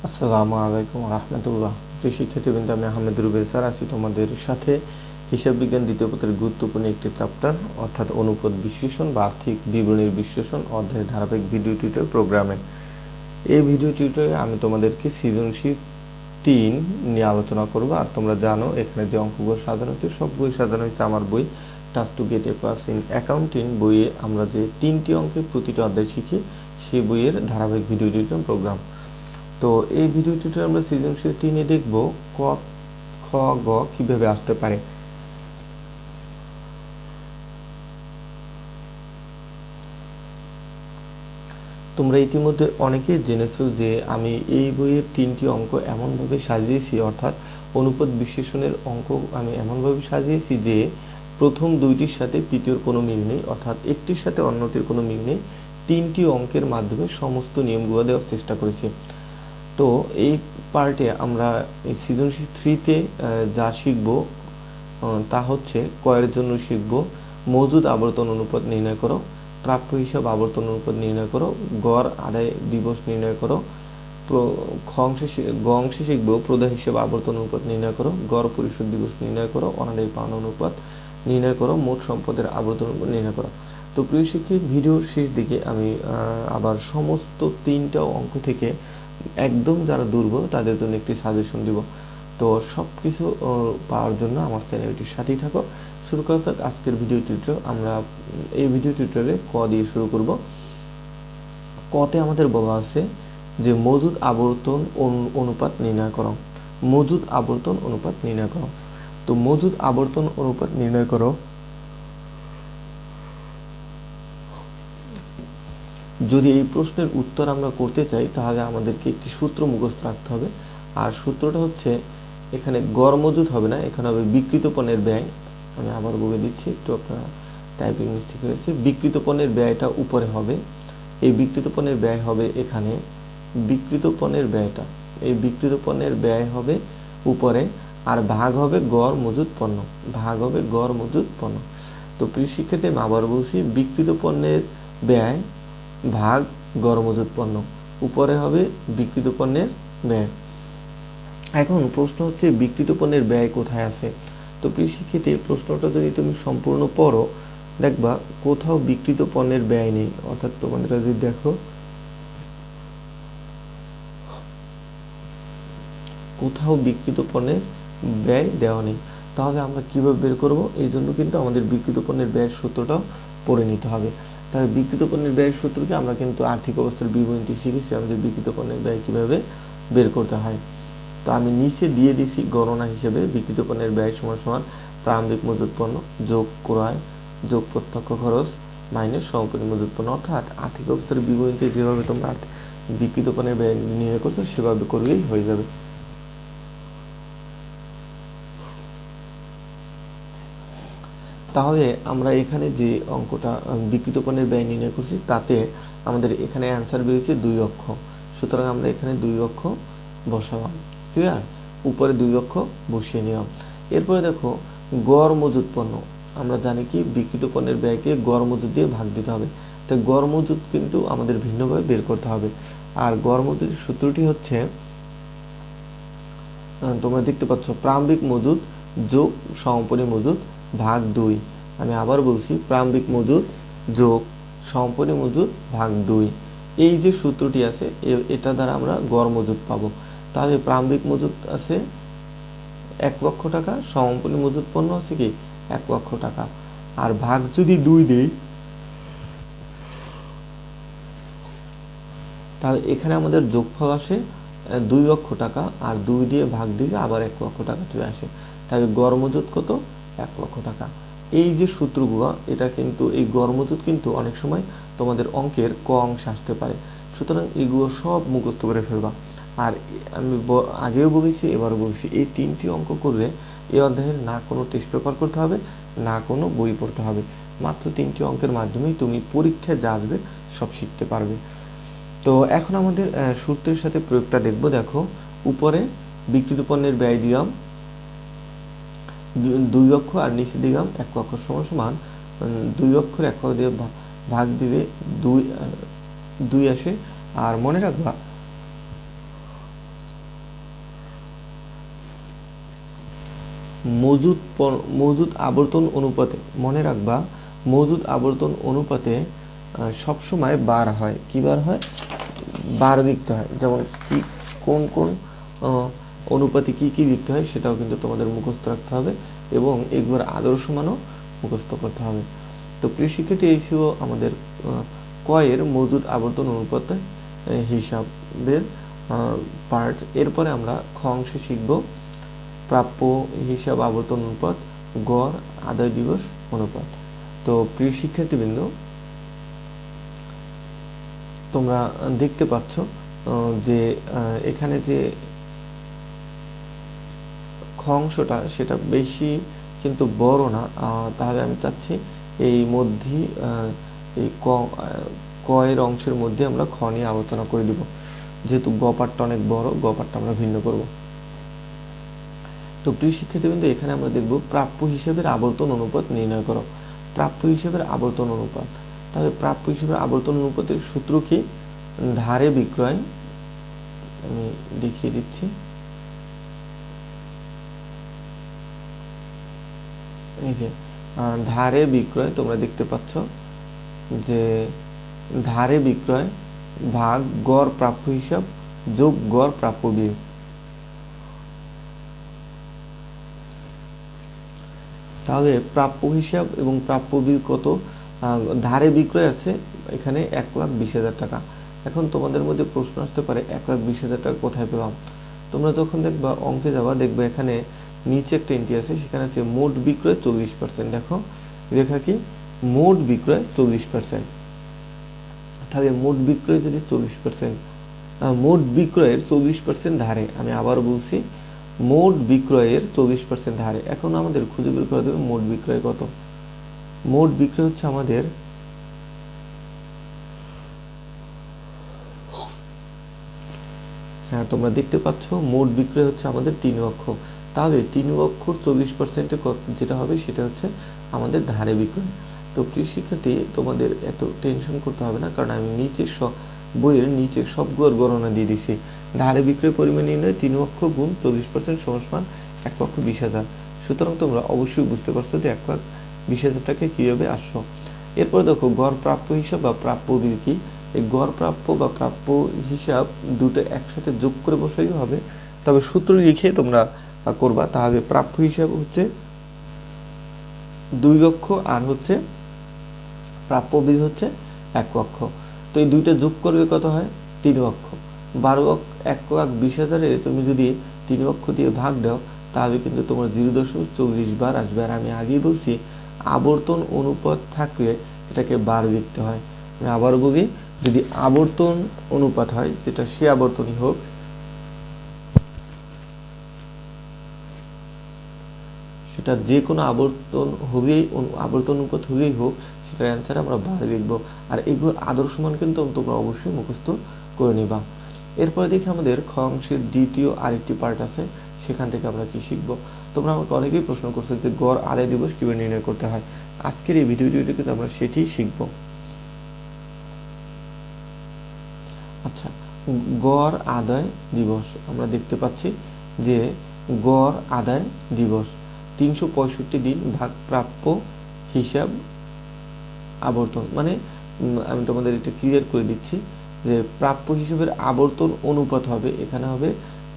আসসালামু আলাইকুম রহমতুল্লাহ। প্রিয় শিক্ষার্থীবৃন্দ, আমি আহমেদ রুবেল স্যার আছি তোমাদের সাথে হিসাব বিজ্ঞান দ্বিতীয় পত্রের গুরুত্বপূর্ণ একটি চ্যাপ্টার অর্থাৎ অনুপাত বিশ্লেষণ বা আর্থিক বিবরণীর বিশ্লেষণ অধ্যায়ের ধারাবাহিক ভিডিও টিউটোরিয়াল প্রোগ্রামে। এই ভিডিও টিউটোরিয়ালে আমি তোমাদেরকে সৃজনশীল 3 নিয়ে আলোচনা করব। আর তোমরা জানো এখানে যে অঙ্কগুলো সাজানো হচ্ছে সব বই সাজানো হয়েছে আমার বই task to get A plus in accounting বইয়ে আমরা যে 3টি অঙ্কের প্রতিটি অধ্যায় শিখি সেই বইয়ের ধারাবাহিক ভিডিও টিউটোরিয়াল প্রোগ্রাম। তো এই ভিডিও টিউটোরিয়ালে আমরা সৃজনশীল 3 এ দেখব ক, খ, গ কিভাবে আসতে পারে। তোমরা ইতিমধ্যে অনেকেই জেনেছো যে আমি এই বইয়ের 3টি অঙ্ক এমনভাবে সাজিয়েছি, অর্থাৎ অনুপাত বিশ্লেষণের অঙ্ক আমি এমনভাবে সাজিয়েছি যে প্রথম দুইটির সাথে তৃতীয়র কোনো মিল নেই, অর্থাৎ একটির সাথে অন্যটির কোনো মিল নেই। 3টি অঙ্কের মাধ্যমে সমস্ত নিয়মগুলো দেওয়ার চেষ্টা করেছি। তো এই পার্টে আমরা এই সৃজনশীল 3-তে যা শিখব তা হচ্ছে কয়ের জন্য শিখব মজুদ আবর্তন অনুপাত নির্ণয় করো, প্রাপ্য হিসাব আবর্তন অনুপাত নির্ণয় করো, গড় আদায় দিবস নির্ণয় করো, গ অংশে শিখব প্রদায় হিসাব আবর্তন অনুপাত নির্ণয় করো, গড় পরিশোধ দিবস নির্ণয় করো, অনাদায়ী পাওনা অনুপাত নির্ণয় করো, মোট সম্পদের আবর্তন অনুপাত নির্ণয় করো। তো প্রিয় শিক্ষক, ভিডিওর শেষ দিকে আমি আবার সমস্ত 3টা অঙ্ক থেকে একদম যারা দুর্বল তাদের জন্য একটি সাজেশন দিব। তো সব কিছু পাওয়ার জন্য আমার চ্যানেলটির সাথেই থাকো। শুরু করা যাক আজকের ভিডিও টিউটোরিয়াল। আমরা এই ভিডিও টিউটোরিয়ালে ক দিয়ে শুরু করব। কতে আমাদের বলা আছে যে মজুদ আবর্তন অনুপাত নির্ণয় করো। মজুদ আবর্তন অনুপাত নির্ণয় করো। তো মজুদ আবর্তন অনুপাত নির্ণয় করো, যদি এই প্রশ্নের উত্তর আমরা করতে চাই তাহলে আমাদেরকে একটি সূত্র মুখস্থ রাখতে হবে। আর সূত্রটা হচ্ছে এখানে গড় মজুদ হবে না, এখানে হবে বিক্রিত পণ্যের ব্যয়। আমি আবার বলে দিচ্ছি, একটু আপনারা টাইপিং মিস্টেক হয়েছে। বিক্রিত পণ্যের ব্যয়টা উপরে হবে, এই বিক্রিত পণ্যের ব্যয় হবে এখানে, বিক্রিত পণ্যের ব্যয়টা এই বিক্রিত পণ্যের ব্যয় হবে উপরে, আর ভাগ হবে গড় মজুদ পণ্য, ভাগ হবে গড় মজুদ পণ্য। তো প্রিয় শিক্ষার্থী, আমি আবার বলছি, বিক্রিত পণ্যের ব্যয় ভাগ গড় মজুদ পণ্য, উপরে হবে বিক্রিত পণ্যের ব্যয়। এখন প্রশ্ন হচ্ছে বিক্রিত পণ্যের ব্যয় কোথায় আছে। তো প্রিয় শিক্ষার্থী, প্রশ্নটা যদি তুমি সম্পূর্ণ পড়ো দেখবা কোথাও বিক্রিত পণ্যের ব্যয় নেই। অর্থাৎ তোমাদের যদি দেখো কোথাও বিক্রিত পণ্যের ব্যয় দেওয়া নেই, তাহলে আমরা কিভাবে বের করব? এই জন্য কিন্তু আমাদের বিক্রিত পণ্যের ব্যয়ের সূত্রটাও পড়ে নিতে হবে। তাহলে বিক্রিত পণ্যের ব্যয়ের সূত্রকে আমরা কিন্তু আর্থিক অবস্থার বিবরণীতে শিখেছি আমাদের বিক্রিত পণ্যের ব্যয় কিভাবে বের করতে হয়। তো আমি নিচে দিয়ে দিছি গণনা হিসেবে বিক্রিত পণ্যের ব্যয় সমান সমান প্রারম্ভিক মজুদ পণ্য যোগ ক্রয় যোগ প্রত্যক্ষ খরচ মাইনাস সমাপনী মজুদ পণ্য। অর্থাৎ আর্থিক অবস্থার বিবরণীতে যেভাবে তোমরা বিক্রিত পণ্যের ব্যয় নির্ণয় করছো সেভাবে করলেই হয়ে যাবে। তাহলে আমরা এখানে যে অঙ্কটা বিক্রিত পণ্যের ব্যয় নির্ণয় করছি তাতে আমাদের এখানে অ্যান্সার বেরিয়েছে 2 অক্ষ। সুতরাং আমরা এখানে 2 অক্ষ বসালাম, ক্লিয়ার? উপরে 2 অক্ষ বসিয়ে নিলাম। এরপরে দেখো গড় মজুদ পণ্য। আমরা জানি কি বিক্রিত পণ্যের ব্যয়কে গড় মজুদ দিয়ে ভাগ দিতে হবে। তাই গড় মজুদ কিন্তু আমাদের ভিন্নভাবে বের করতে হবে। আর গড় মজুদের সূত্রটি হচ্ছে তোমরা দেখতে পাচ্ছ প্রারম্ভিক মজুদ যোগ সমাপনী মজুদ ভাগ 2। আমি আবার বলছি, প্রারম্ভিক মজুদ যোগ সমাপনী মজুদ ভাগ 2। এই যে সূত্রটি আছে এটা দ্বারা আমরা গড় মজুদ পাবো। তাহলে প্রারম্ভিক মজুদ আছে 1 লক্ষ টাকা, সমাপনী মজুদ পণ্য আছে কি 1 লক্ষ টাকা, আর ভাগ যদি 2 দেই তাহলে এখানে আমাদের যোগফল আসে 2 লক্ষ টাকা, আর 2 দিয়ে ভাগ দিলে আবার 1 লক্ষ টাকা চলে আসে। তাহলে গড় মজুদ কত? 1 লক্ষ টাকা। এই যে সূত্রগুলো, এটা কিন্তু এই গড় মজুদ কিন্তু অনেক সময় তোমাদের অঙ্কের ক অংশে আসতে পারে। সুতরাং এগুলো সব মুখস্থ করে ফেলবা। আর আমি আগেও বলেছি এবারও বলছি, এই 3টি অঙ্ক করলে এই অধ্যায়ের না কোনো টেস্ট পেপার করতে হবে না কোনো বই পড়তে হবে। মাত্র 3টি অঙ্কের মাধ্যমেই তুমি পরীক্ষায় যা আসবে সব শিখতে পারবে। তো এখন আমাদের সূত্রের সাথে প্রয়োগটা দেখব। দেখো উপরে বিক্রিত পণ্যের ব্যয় দিলাম 2 অক্ষ, আর নিচে দিলাম 1 লক্ষ সমান সমান 2 অক্ষর 1 দিয়ে ভাগ দিলে 2 আসে। আর মনে রাখবা মজুদ আবর্তন অনুপাতে, মনে রাখবা মজুদ আবর্তন অনুপাতে সবসময় বার হয়। কি বার হয়? বার লিখতে হয়। যেমন কি কোন কোন অনুপাতে কি কি লিখতে হয় সেটাও কিন্তু তোমাদের মুখস্থ রাখতে হবে এবং এগুলোর আদর্শ মানও মুখস্থ করতে হবে। তো প্রিয় শিক্ষার্থী, এই ছিল আমাদের কয়ের মজুদ আবর্তন অনুপাতে হিসাবের পার্ট। এরপরে আমরা খ অংশে শিখব প্রাপ্য হিসাব আবর্তন অনুপাত, গড় আদায় দিবস অনুপাত। তো প্রিয় শিক্ষার্থীবৃন্দ, তোমরা দেখতে পাচ্ছ যে এখানে যে খ অংশটা সেটা বেশি কিন্তু বড় না। তাহলে আমি চাচ্ছি এই মধ্যে এই ক এর অংশের মধ্যে আমরা খ নিয়ে আলোচনা করে দিব, যেহেতু গ পার্টটা অনেক বড়, গ পার্টটা আমরা ভিন্ন করব। তো প্রিয় শিক্ষার্থীবৃন্দ, এখানে আমরা দেখব প্রাপ্য হিসেবের আবর্তন অনুপাত নির্ণয় করো। প্রাপ্য হিসেবের আবর্তন অনুপাত, তাহলে প্রাপ্য হিসেবের আবর্তন অনুপাতের সূত্র কি? ধারে বিক্রয়, আমি দেখিয়ে দিচ্ছি। এই যে ধারে বিক্রয়, তোমরা দেখতে পাচ্ছ যে ধারে বিক্রয় ভাগ গড় প্রাপ্য হিসাব যোগ গড় প্রাপ্য বিয়োগ। তাহলে প্রাপ্য হিসাব এবং প্রাপ্য বিয়োগ কত? ধারে বিক্রয় আছে এখানে 1,20,000 টাকা। এখন তোমাদের মধ্যে প্রশ্ন আসতে পারে 1,20,000 টাকা কোথায় পেলাম? তোমরা যখন দেখবা অঙ্কে যাবা, দেখবে এখানে নিচে একটা এন্ট্রি আছে, সেখানে আছে মোট বিক্রয় 40%। দেখো লেখা কি? মোট বিক্রয় 40%। তাহলে মোট বিক্রয় যদি 40%, মোট বিক্রয়ের 40% ধারে, আমি আবার বলছি মোট বিক্রয়ের 40% ধারে। এখন আমাদের খুঁজে বের করে দেবে মোট বিক্রয় কত। মোট বিক্রয় হচ্ছে আমাদের হ্যাঁ, তোমরা দেখতে পাচ্ছ মোট বিক্রয় হচ্ছে আমাদের 3 লক্ষ। তাহলে 3 লক্ষর 40%-এ যেটা হবে সেটা হচ্ছে আমাদের ধারে বিক্রয়। তো প্রিয় শিক্ষার্থী, তোমাদের এত টেনশন করতে হবে না, কারণ আমি নিচের বইয়ের নিচের সবগুলোর গণনা দিয়ে দিছি। ধারে বিক্রয় পরিমাণ নির্ণয় 3 লক্ষ গুণ 40% সমান 1,20,000। সুতরাং তোমরা অবশ্যই বুঝতে পারছো যে 1,20,000 টাকা কীভাবে আসছো। এরপর দেখো গড় প্রাপ্য হিসাব বা প্রাপ্য বিল কি? এই গড় প্রাপ্য বা প্রাপ্য হিসাব দুটো একসাথে যোগ করে বসাইও হবে, তবে সূত্র লিখে তোমরা করবা। তাহলে প্রাপ্য হিসাব হচ্ছে 2 লক্ষ আর হচ্ছে প্রাপ্য বিল হচ্ছে 1 লক্ষ। তো এই দুইটা যোগ করবে কত হয়? 3 লক্ষ। 1,20,000 তুমি যদি 3 লক্ষ দিয়ে ভাগ দাও তাহলে কিন্তু তোমার 0.40 বার আসবে। আর আমি আগেই বলছি আবর্তন অনুপাত থাকলে এটাকে বার লিখতে হয়। আমি আবার বলি, যদি আবর্তন অনুপাত হয়, যেটা সে আবর্তনই হোক, সেটা যে কোনো আবর্তন হলেই, আবর্তন অনুপাত হলেই হোক, সেটার অ্যান্সার আমরা বার লিখব। আর এগুলোর আদর্শ মান কিন্তু তোমরা অবশ্যই মুখস্থ করে নিবা। এরপরে দেখি আমাদের খ অংশের দ্বিতীয় আরেকটি পার্ট আছে, সেখান থেকে আমরা কি শিখব। তোমরা আমাকে অনেকেই প্রশ্ন করছো যে গড় আদায় দিবস কীভাবে নির্ণয় করতে হয়। আজকের এই ভিডিওটিতে কিন্তু আমরা সেটিই শিখব। আচ্ছা, গড় আদায় দিবস আমরা দেখতে পাচ্ছি যে গড় আদায় দিবস 365 দিন ভাগ প্রাপ্য হিসাব আবর্তন। মানে আমি তোমাদের এটা ক্লিয়ার করে দিচ্ছি যে প্রাপ্য হিসাবের আবর্তন অনুপাত হবে, এখানে হবে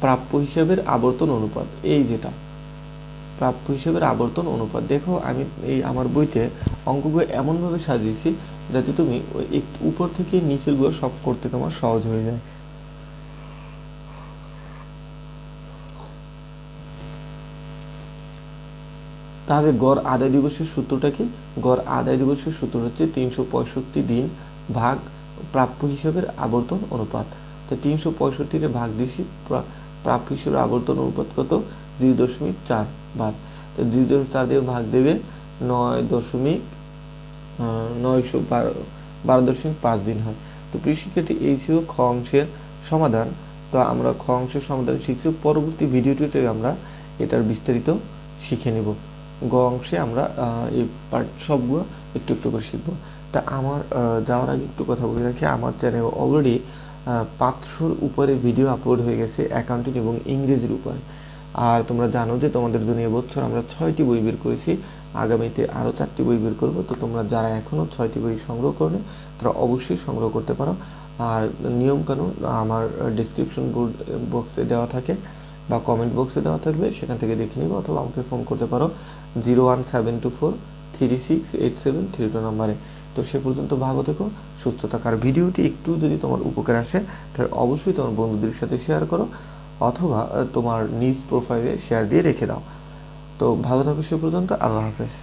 প্রাপ্য হিসাবের আবর্তন অনুপাত। এই যেটা প্রাপ্য হিসাবের আবর্তন অনুপাত, দেখো আমি এই আমার বইতে অঙ্কগুলো এমনভাবে সাজিয়েছি যাতে তুমি উপর থেকে নিচের গুলো সব করতে তোমার সহজ হয়ে যায়। তাহলে গড় আদায় দিবসের সূত্রটা কি? গড় আদায় দিবসের সূত্র হচ্ছে 365 দিন ভাগ প্রাপ্য হিসাবের আবর্তন অনুপাত। তো 365 ভাগ দিছি, প্রাপ্য হিসাবের আবর্তন অনুপাত কত? 0.4 ভাগ। তো 0.4 দিয়ে ভাগ দেবে 12.5 দিন হয়। তো প্রিয় শিক্ষার্থী, এই ছিল খ অংশের সমাধান। তো আমরা খ অংশের সমাধান শিখছি, পরবর্তী ভিডিওটিতে আমরা এটার বিস্তারিত শিখে নেব। গ অংশে আমরা এই পার্ট সবগুলো একটু একটু করে শিখবো। তা আমার যাওয়ার আগে একটু কথা বলে রাখি, আমার চ্যানেল অলরেডি 500-র উপরে ভিডিও আপলোড হয়ে গেছে অ্যাকাউন্টিং এবং ইংরেজির উপরে। আর তোমরা জানো যে তোমাদের জন্য এবছর আমরা 6টি বই বের করেছি, আগামীতে আরও 4টি বই বের করব। তো তোমরা যারা এখনও 6টি বই সংগ্রহ করো তারা অবশ্যই সংগ্রহ করতে পারো। আর নিয়মকানুন আমার ডিসক্রিপশন বক্সে দেওয়া থাকে বা কমেন্ট বক্সে দেওয়া থাকবে, সেখান থেকে দেখে নিবে অথবা আমাকে ফোন করতে পারো 01724368732 নম্বরে। তো সে পর্যন্ত ভালো থেকো, সুস্থ থাকো। আর ভিডিওটি একটু যদি তোমার উপকার আসে তাহলে অবশ্যই তোমার বন্ধুদের সাথে শেয়ার করো অথবা তোমার নিজ প্রোফাইলে শেয়ার দিয়ে রেখে দাও। তো ভালো থাকো সে পর্যন্ত, আল্লাহ হাফেজ।